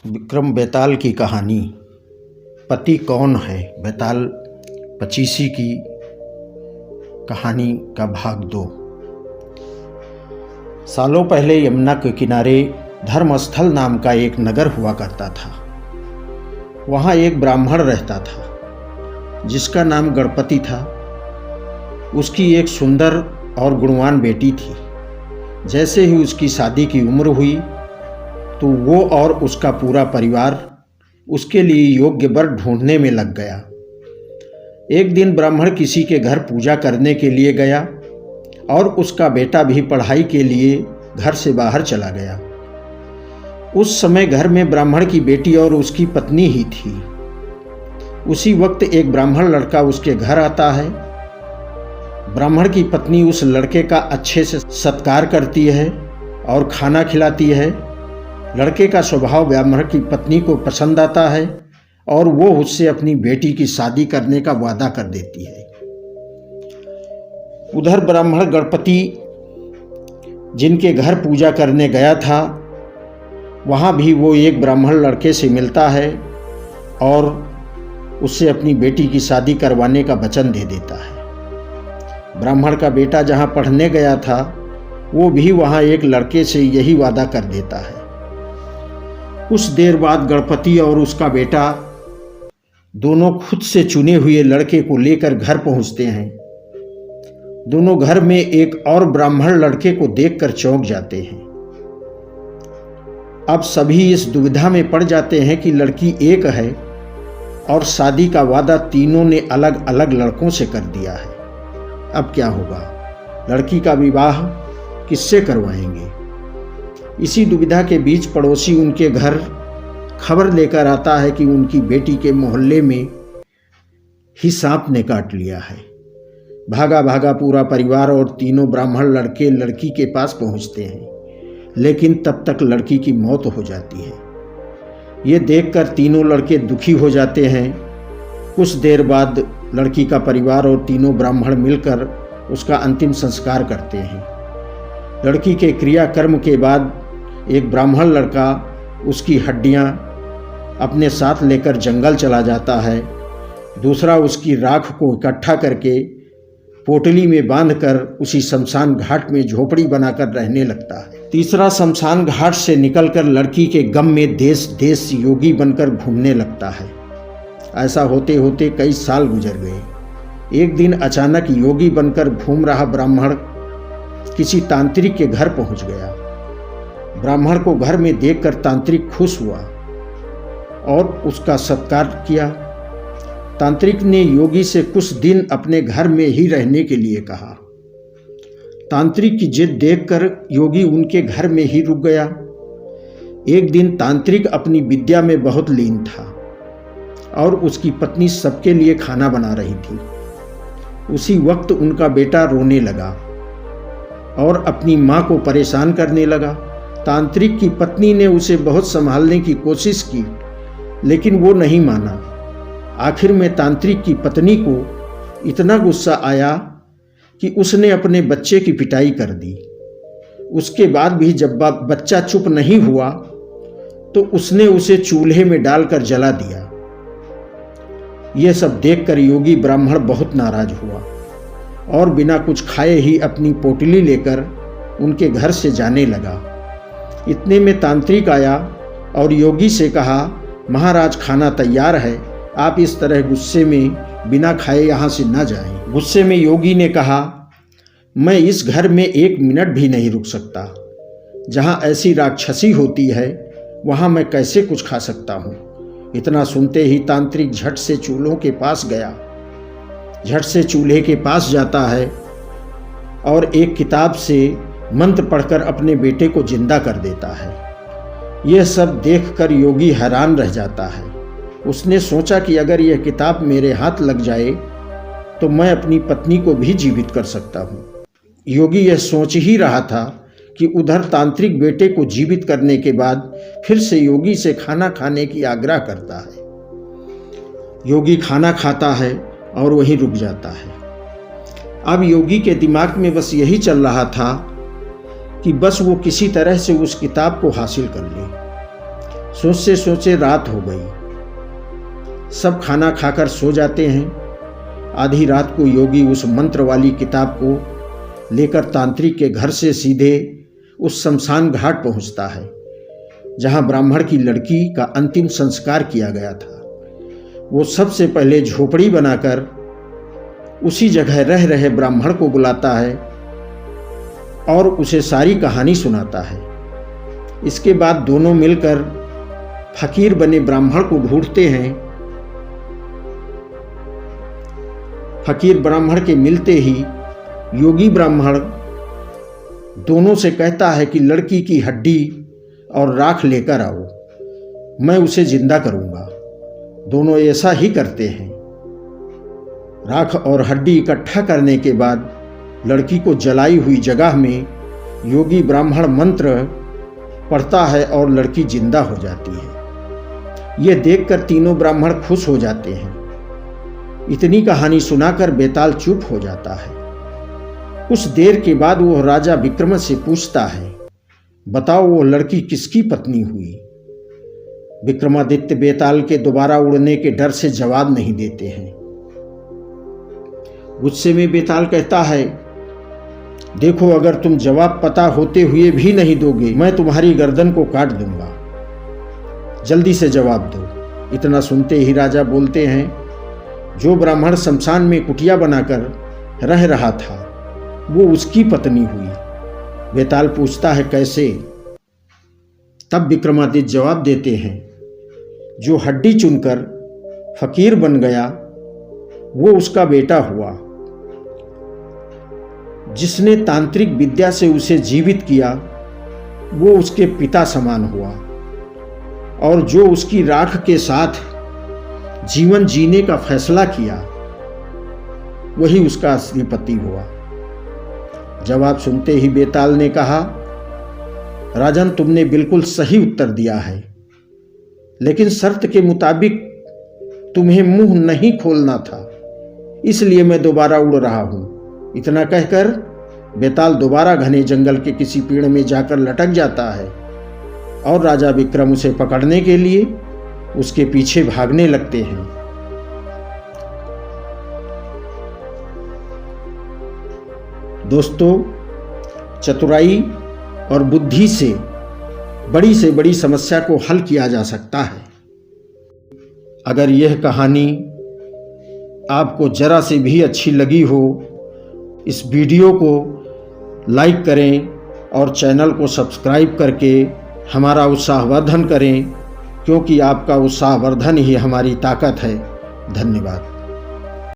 विक्रम बेताल की कहानी पति कौन है बेताल पचीसी की कहानी का भाग 2। सालों पहले यमुना के किनारे धर्मस्थल नाम का एक नगर हुआ करता था। वहाँ एक ब्राह्मण रहता था जिसका नाम गणपति था। उसकी एक सुंदर और गुणवान बेटी थी। जैसे ही उसकी शादी की उम्र हुई तो वो और उसका पूरा परिवार उसके लिए योग्य वर ढूंढने में लग गया। एक दिन ब्राह्मण किसी के घर पूजा करने के लिए गया और उसका बेटा भी पढ़ाई के लिए घर से बाहर चला गया। उस समय घर में ब्राह्मण की बेटी और उसकी पत्नी ही थी। उसी वक्त एक ब्राह्मण लड़का उसके घर आता है। ब्राह्मण की पत्नी उस लड़के का अच्छे से सत्कार करती है और खाना खिलाती है। लड़के का स्वभाव ब्राह्मण की पत्नी को पसंद आता है और वो उससे अपनी बेटी की शादी करने का वादा कर देती है। उधर ब्राह्मण गणपति जिनके घर पूजा करने गया था, वहाँ भी वो एक ब्राह्मण लड़के से मिलता है और उससे अपनी बेटी की शादी करवाने का वचन दे देता है। ब्राह्मण का बेटा जहाँ पढ़ने गया था वो भी वहाँ एक लड़के से यही वादा कर देता है। कुछ देर बाद गणपति और उसका बेटा दोनों खुद से चुने हुए लड़के को लेकर घर पहुँचते हैं। दोनों घर में एक और ब्राह्मण लड़के को देखकर चौंक जाते हैं। अब सभी इस दुविधा में पड़ जाते हैं कि लड़की एक है और शादी का वादा तीनों ने अलग अलग लड़कों से कर दिया है। अब क्या होगा? लड़की का विवाह किससे करवाएंगे? इसी दुविधा के बीच पड़ोसी उनके घर खबर लेकर आता है कि उनकी बेटी के मोहल्ले में ही सांप ने काट लिया है। भागा भागा पूरा परिवार और तीनों ब्राह्मण लड़के लड़की के पास पहुंचते हैं, लेकिन तब तक लड़की की मौत हो जाती है। ये देखकर तीनों लड़के दुखी हो जाते हैं। कुछ देर बाद लड़की का परिवार और तीनों ब्राह्मण मिलकर उसका अंतिम संस्कार करते हैं। लड़की के क्रियाकर्म के बाद एक ब्राह्मण लड़का उसकी हड्डियां अपने साथ लेकर जंगल चला जाता है। दूसरा उसकी राख को इकट्ठा करके पोटली में बांधकर उसी शमशान घाट में झोपड़ी बनाकर रहने लगता है। तीसरा शमशान घाट से निकलकर लड़की के गम में देश देश योगी बनकर घूमने लगता है। ऐसा होते होते कई साल गुजर गए। एक दिन अचानक योगी बनकर घूम रहा ब्राह्मण किसी तांत्रिक के घर पहुंच गया। ब्राह्मण को घर में देखकर तांत्रिक खुश हुआ और उसका सत्कार किया। तांत्रिक ने योगी से कुछ दिन अपने घर में ही रहने के लिए कहा। तांत्रिक की जिद देखकर योगी उनके घर में ही रुक गया। एक दिन तांत्रिक अपनी विद्या में बहुत लीन था और उसकी पत्नी सबके लिए खाना बना रही थी। उसी वक्त उनका बेटा रोने लगा और अपनी माँ को परेशान करने लगा। तांत्रिक की पत्नी ने उसे बहुत संभालने की कोशिश की, लेकिन वो नहीं माना। आखिर में तांत्रिक की पत्नी को इतना गुस्सा आया कि उसने अपने बच्चे की पिटाई कर दी। उसके बाद भी जब बच्चा चुप नहीं हुआ तो उसने उसे चूल्हे में डालकर जला दिया। यह सब देखकर योगी ब्राह्मण बहुत नाराज हुआ और बिना कुछ खाए ही अपनी पोटली लेकर उनके घर से जाने लगा। इतने में तांत्रिक आया और योगी से कहा, महाराज खाना तैयार है, आप इस तरह गुस्से में बिना खाए यहाँ से न जाएं। गुस्से में योगी ने कहा, मैं इस घर में 1 मिनट भी नहीं रुक सकता। जहाँ ऐसी राक्षसी होती है वहाँ मैं कैसे कुछ खा सकता हूँ। इतना सुनते ही तांत्रिक झट से चूल्हों के पास गया। झट से चूल्हे के पास जाता है और एक किताब से मंत्र पढ़कर अपने बेटे को जिंदा कर देता है। यह सब देखकर योगी हैरान रह जाता है। उसने सोचा कि अगर यह किताब मेरे हाथ लग जाए तो मैं अपनी पत्नी को भी जीवित कर सकता हूँ। योगी यह सोच ही रहा था कि उधर तांत्रिक बेटे को जीवित करने के बाद फिर से योगी से खाना खाने की आग्रह करता है। योगी खाना खाता है और वहीं रुक जाता है। अब योगी के दिमाग में बस यही चल रहा था कि बस वो किसी तरह से उस किताब को हासिल कर ले। सोचते सोचते रात हो गई। सब खाना खाकर सो जाते हैं। आधी रात को योगी उस मंत्र वाली किताब को लेकर तांत्रिक के घर से सीधे उस शमशान घाट पहुंचता है जहां ब्राह्मण की लड़की का अंतिम संस्कार किया गया था। वो सबसे पहले झोपड़ी बनाकर उसी जगह रह रहे ब्राह्मण को बुलाता है और उसे सारी कहानी सुनाता है। इसके बाद दोनों मिलकर फकीर बने ब्राह्मण को ढूंढते हैं। फकीर ब्राह्मण के मिलते ही योगी ब्राह्मण दोनों से कहता है कि लड़की की हड्डी और राख लेकर आओ, मैं उसे जिंदा करूंगा। दोनों ऐसा ही करते हैं। राख और हड्डी इकट्ठा करने के बाद लड़की को जलाई हुई जगह में योगी ब्राह्मण मंत्र पढ़ता है और लड़की जिंदा हो जाती है। यह देखकर तीनों ब्राह्मण खुश हो जाते हैं। इतनी कहानी सुनाकर बेताल चुप हो जाता है। कुछ देर के बाद वह राजा विक्रम से पूछता है, बताओ वो लड़की किसकी पत्नी हुई? विक्रमादित्य बेताल के दोबारा उड़ने के डर से जवाब नहीं देते हैं। गुस्से में बेताल कहता है, देखो अगर तुम जवाब पता होते हुए भी नहीं दोगे, मैं तुम्हारी गर्दन को काट दूंगा। जल्दी से जवाब दो। इतना सुनते ही राजा बोलते हैं, जो ब्राह्मण शमशान में कुटिया बनाकर रह रहा था वो उसकी पत्नी हुई। बेताल पूछता है, कैसे? तब विक्रमादित्य जवाब देते हैं, जो हड्डी चुनकर फकीर बन गया वो उसका बेटा हुआ। जिसने तांत्रिक विद्या से उसे जीवित किया वो उसके पिता समान हुआ, और जो उसकी राख के साथ जीवन जीने का फैसला किया वही उसका असली पति हुआ। जवाब सुनते ही बेताल ने कहा, राजन तुमने बिल्कुल सही उत्तर दिया है, लेकिन शर्त के मुताबिक तुम्हें मुंह नहीं खोलना था, इसलिए मैं दोबारा उड़ रहा हूं। इतना कहकर बेताल दोबारा घने जंगल के किसी पेड़ में जाकर लटक जाता है और राजा विक्रम उसे पकड़ने के लिए उसके पीछे भागने लगते हैं। दोस्तों, चतुराई और बुद्धि से बड़ी समस्या को हल किया जा सकता है। अगर यह कहानी आपको जरा से भी अच्छी लगी हो, इस वीडियो को लाइक करें और चैनल को सब्सक्राइब करके हमारा उत्साहवर्धन करें, क्योंकि आपका उत्साहवर्धन ही हमारी ताकत है। धन्यवाद।